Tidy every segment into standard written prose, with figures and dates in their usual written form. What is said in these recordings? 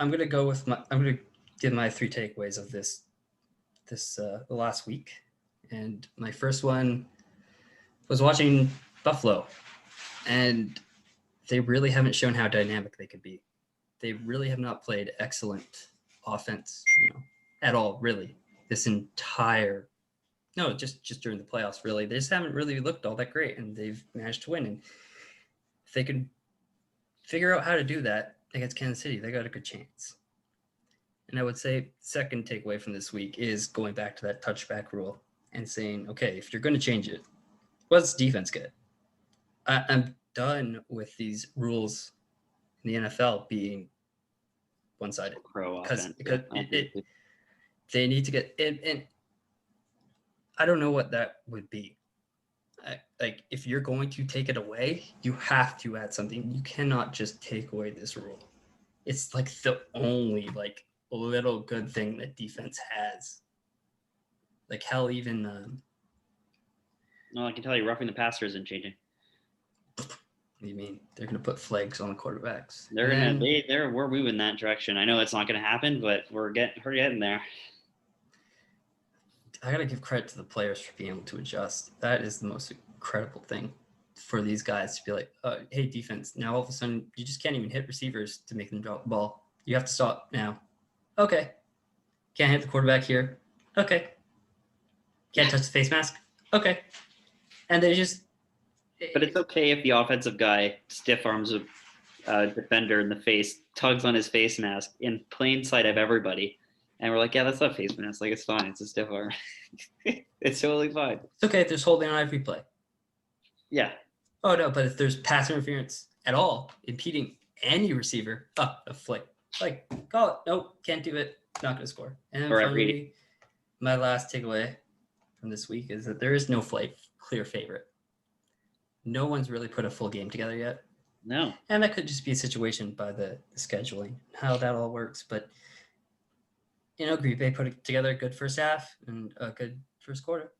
I'm gonna give my 3 takeaways of this the last week, and my first one was watching Buffalo, and they really haven't shown how dynamic they could be. They really have not played excellent offense, at all, really. This entire no, just during the playoffs, really. They just haven't really looked all that great, and they've managed to win. And if they can figure out how to do that against Kansas City, they got a good chance. And I would say second takeaway from this week is going back to that touchback rule and saying, okay, if you're going to change it, what's defense get? I'm done with these rules in the NFL being one-sided because they need to get and I don't know what that would be. Like if you're going to take it away, you have to add something. You cannot just take away this rule. It's like the only like little good thing that defense has. Like hell, even no, I can tell you, roughing the passer isn't changing. What do you mean? They're going to put flags on the quarterbacks. We're moving that direction. I know it's not going to happen, but we're getting there. I got to give credit to the players for being able to adjust. That is the most incredible thing for these guys to be like, hey, defense, now all of a sudden you just can't even hit receivers to make them drop the ball. You have to stop now. Okay. Can't hit the quarterback here. Okay. Can't touch the face mask. Okay. And they just... But it's okay if the offensive guy stiff arms a defender in the face, tugs on his face mask in plain sight of everybody. And we're like, yeah, that's not face mask. Like, it's fine. It's a stiff arm. It's totally fine. It's okay if there's holding on every play. Yeah. Oh, no, but if there's pass interference at all, impeding any receiver, a flick. Like, call it. Nope, can't do it. Not going to score. And finally, my last takeaway from this week is that there is no clear favorite. No one's really put a full game together yet. No. And that could just be a situation by the scheduling, how that all works. But, Green Bay put together a good first half and a good first quarter,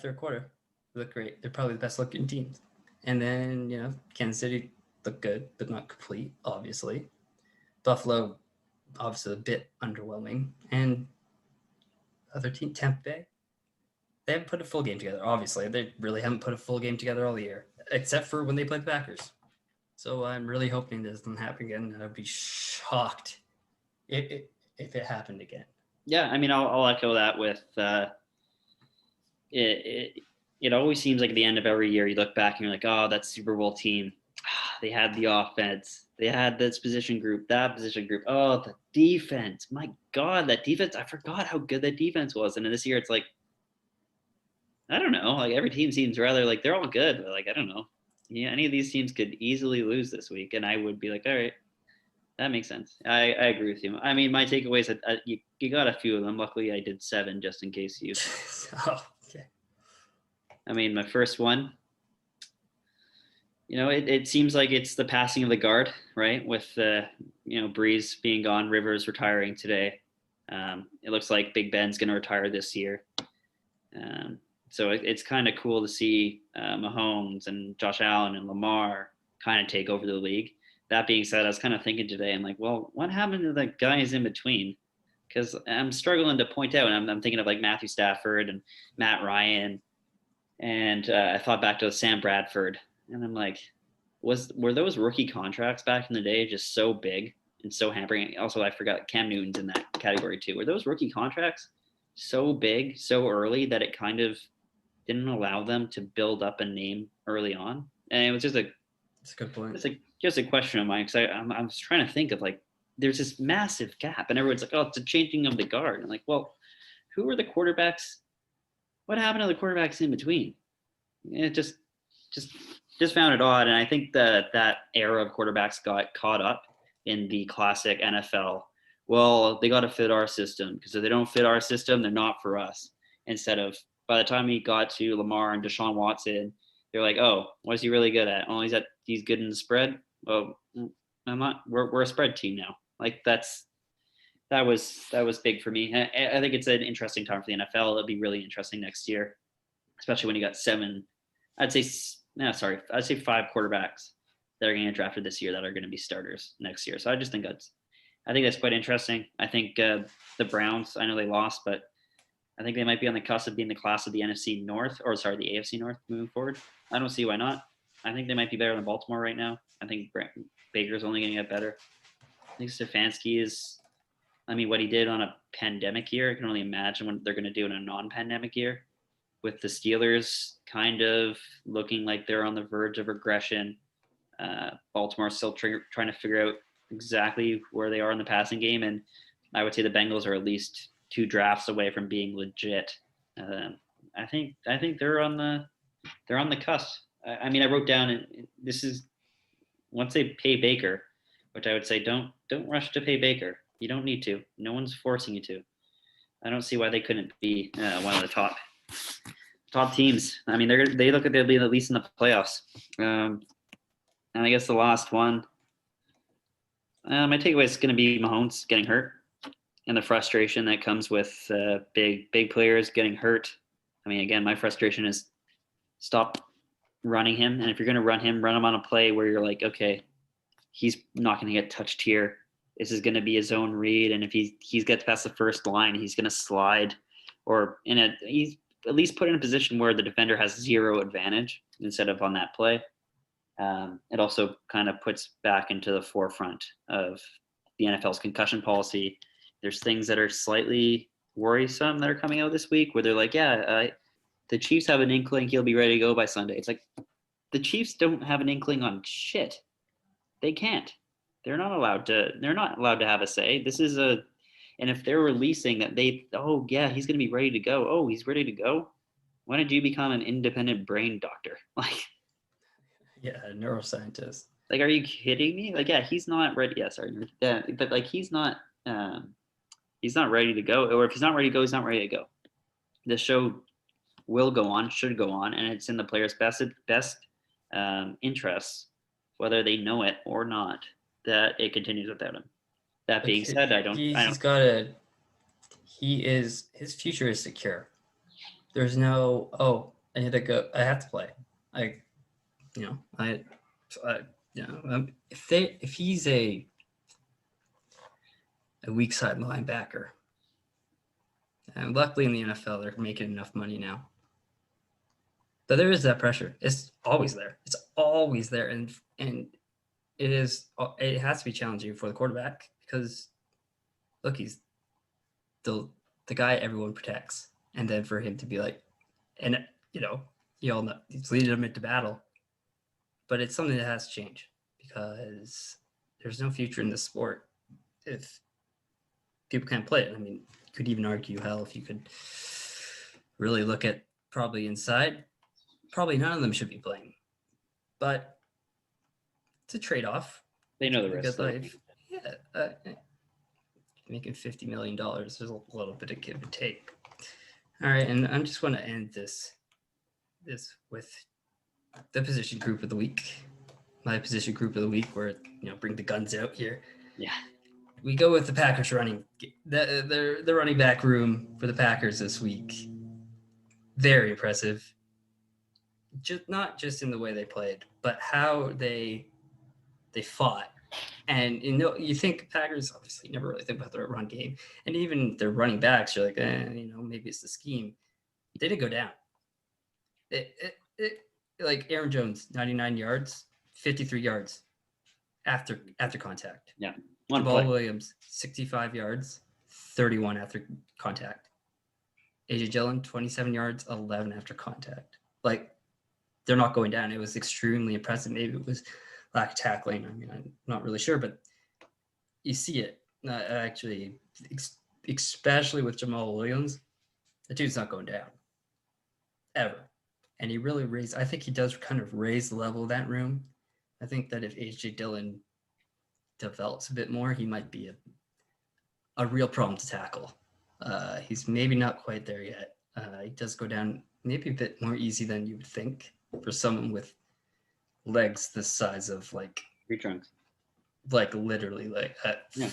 third quarter. They look great. They're probably the best looking teams. And then, Kansas City looked good, but not complete, obviously. Buffalo, obviously a bit underwhelming. And other team, Tampa Bay, they haven't put a full game together, obviously. They really haven't put a full game together all year, except for when they played the Packers. So I'm really hoping this doesn't happen again. I'd be shocked if it happened again. Yeah, I mean, I'll echo that with it always seems like at the end of every year, you look back and you're like, oh, that Super Bowl team, they had the offense. They had this position group, that position group. Oh, the defense. My God, that defense. I forgot how good that defense was. And this year it's like, I don't know. Like every team seems rather like they're all good. But like, I don't know. Yeah, any of these teams could easily lose this week. And I would be like, all right, that makes sense. I agree with you. I mean, my takeaways, you got a few of them. Luckily, I did 7 just in case you. Oh, okay. I mean, my first one, it seems like it's the passing of the guard, right? With, Breeze being gone, Rivers retiring today. It looks like Big Ben's going to retire this year. So it's kind of cool to see Mahomes and Josh Allen and Lamar kind of take over the league. That being said, I was kind of thinking today, I'm like, well, what happened to the guys in between? Because I'm struggling to point out, and I'm thinking of like Matthew Stafford and Matt Ryan. And I thought back to Sam Bradford, and I'm like, were those rookie contracts back in the day just so big and so hampering? Also, I forgot Cam Newton's in that category too. Were those rookie contracts so big, so early that it kind of didn't allow them to build up a name early on? And it was just That's a good point. It's just a question of mine, because I was trying to think of like, there's this massive gap, and everyone's like, oh, it's a changing of the guard. And I'm like, well, who are the quarterbacks? What happened to the quarterbacks in between? It just found it odd. And I think that era of quarterbacks got caught up in the classic NFL. Well, they got to fit our system, because if they don't fit our system, they're not for us. Instead of, by the time he got to Lamar and Deshaun Watson, they're like, oh, what is he really good at? Oh, he's good in the spread. Oh, we're a spread team now. Like that was big for me. I think it's an interesting time for the NFL. It'll be really interesting next year, especially when you got 5 quarterbacks that are going to get drafted this year that are going to be starters next year. So I just think I think that's quite interesting. I think the Browns, I know they lost, but I think they might be on the cusp of being the class of the NFC North, or sorry, the AFC North moving forward. I don't see why not. I think they might be better than Baltimore right now. I think Baker's only going to get better. I think Stefanski is, I mean, what he did on a pandemic year, I can only imagine what they're going to do in a non-pandemic year, with the Steelers kind of looking like they're on the verge of regression. Baltimore still trying to figure out exactly where they are in the passing game, and I would say the Bengals are at least 2 drafts away from being legit. I think they're on the cusp. I mean, I wrote down, and this is once they pay Baker, which I would say don't rush to pay Baker. You don't need to. No one's forcing you to. I don't see why they couldn't be one of the top teams. I mean, they look like they'll be at least in the playoffs. And I guess the last one, my takeaway is going to be Mahomes getting hurt and the frustration that comes with big players getting hurt. I mean, again, my frustration is stop running him. And if you're going to run him on a play where you're like, okay, he's not going to get touched here. This is going to be a zone read. And if he's gets past the first line, he's going to slide, or he's at least put in a position where the defender has 0 advantage instead of on that play. It also kind of puts back into the forefront of the NFL's concussion policy. There's things that are slightly worrisome that are coming out this week where they're like, the Chiefs have an inkling he'll be ready to go by Sunday. It's like, the Chiefs don't have an inkling on shit. They can't. They're not allowed to have a say. And if they're releasing that he's going to be ready to go. Oh, he's ready to go. Why don't you become an independent brain doctor? Like, yeah, a neuroscientist. Like, are you kidding me? Like, yeah, he's not ready. Yeah, sorry. But like, he's not ready to go. Or if he's not ready to go, he's not ready to go. The show will go on, should go on, and it's in the players' best interests, whether they know it or not, that it continues without him. That being said, his future is secure. There's no, I need to go, I have to play. If he's a weak side linebacker, and luckily in the NFL they're making enough money now, but there is that pressure. It's always there. And it has to be challenging for the quarterback, because look, he's the guy everyone protects, and then for him to be like, and you all know he's leading them into battle. But it's something that has to change, because there's no future in this sport if people can't play it. I mean, you could even argue, hell, if you could really look at probably inside, probably none of them should be playing. But it's a trade-off. They know the risk. Making $50 million, there's a little bit of give and take. All right, and I just want to end this with the position group of the week. My position group of the week, where bring the guns out here. Yeah. We go with the Packers running. The running back room for the Packers this week. Very impressive. Not just in the way they played, but how they fought. And you think Packers obviously never really think about their run game, and even their running backs, you're like, maybe it's the scheme. They didn't go down. Like Aaron Jones, 99 yards, 53 yards after contact. Yeah. Jamal Williams, 65 yards, 31 after contact. AJ Dillon, 27 yards, 11 after contact. Like, they're not going down. It was extremely impressive. Maybe it was lack of tackling. I mean, I'm not really sure, but you see it. Actually, especially with Jamal Williams, the dude's not going down. Ever. And he really I think he does kind of raise the level of that room. I think that if AJ Dillon develops a bit more, he might be a real problem to tackle. He's maybe not quite there yet. He does go down maybe a bit more easy than you would think for someone with legs the size of like tree trunks. Like literally like yeah.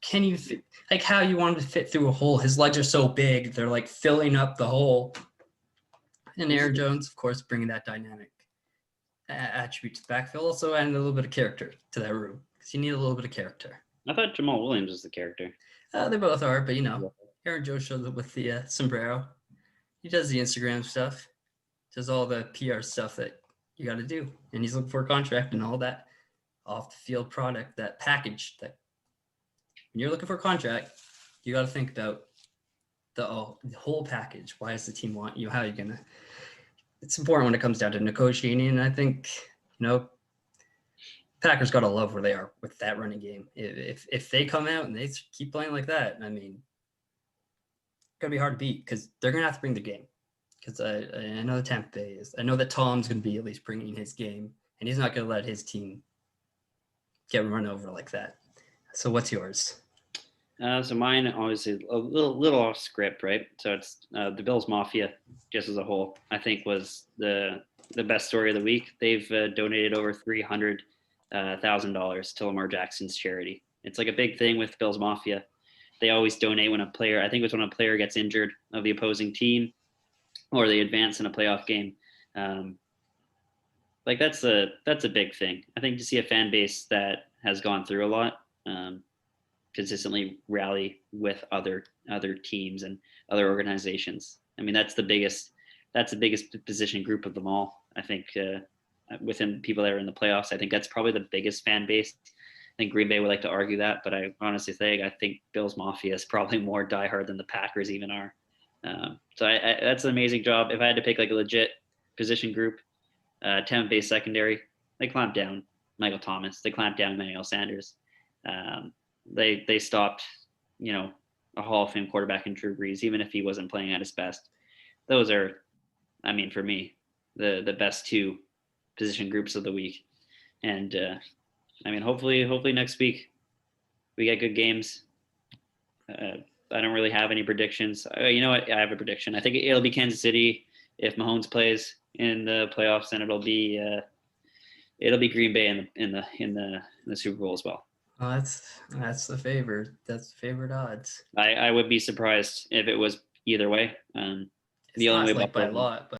Can you like how you want him to fit through a hole? His legs are so big, they're like filling up the hole. And Aaron Jones, of course, bringing that dynamic attribute to the backfield, also adding a little bit of character to that room, because you need a little bit of character. I thought Jamal Williams was the character. They both are, but Aaron Joe shows up with the sombrero. He does the Instagram stuff, does all the PR stuff that you got to do, and he's looking for a contract and all that off the field product, that package. That when you're looking for a contract, you got to think about the whole package. Why does the team want you? How are you gonna? It's important when it comes down to negotiating, and I think Packers got to love where they are with that running game. If they come out and they keep playing like that, I mean, it's gonna be hard to beat because they're gonna have to bring the game. Because I know the Tampa Bay is. I know that Tom's gonna be at least bringing his game, and he's not gonna let his team get run over like that. So what's yours? So mine, obviously, a little off script, right? So it's the Bills Mafia, just as a whole, I think was the best story of the week. They've donated over $300,000 to Lamar Jackson's charity. It's like a big thing with Bills Mafia. They always donate when a player, I think it's when a player gets injured of the opposing team, or they advance in a playoff game. Like that's a big thing. I think to see a fan base that has gone through a lot, consistently rally with other teams and other organizations. I mean, that's the biggest position group of them all. I think within people that are in the playoffs, I think that's probably the biggest fan base. I think Green Bay would like to argue that, but I honestly think Bills Mafia is probably more diehard than the Packers even are. So that's an amazing job. If I had to pick like a legit position group, Tampa Bay secondary, they clamped down Michael Thomas. They clamped down Emmanuel Sanders. They stopped, a Hall of Fame quarterback in Drew Brees, even if he wasn't playing at his best. Those are, I mean, for me, the best two position groups of the week. And I mean, hopefully next week we get good games. I don't really have any predictions. You know what? I have a prediction. I think it'll be Kansas City if Mahomes plays in the playoffs, and it'll be Green Bay in the Super Bowl as well. Oh, that's the favorite. That's the favorite odds. I would be surprised if it was either way. The only way by a lot, but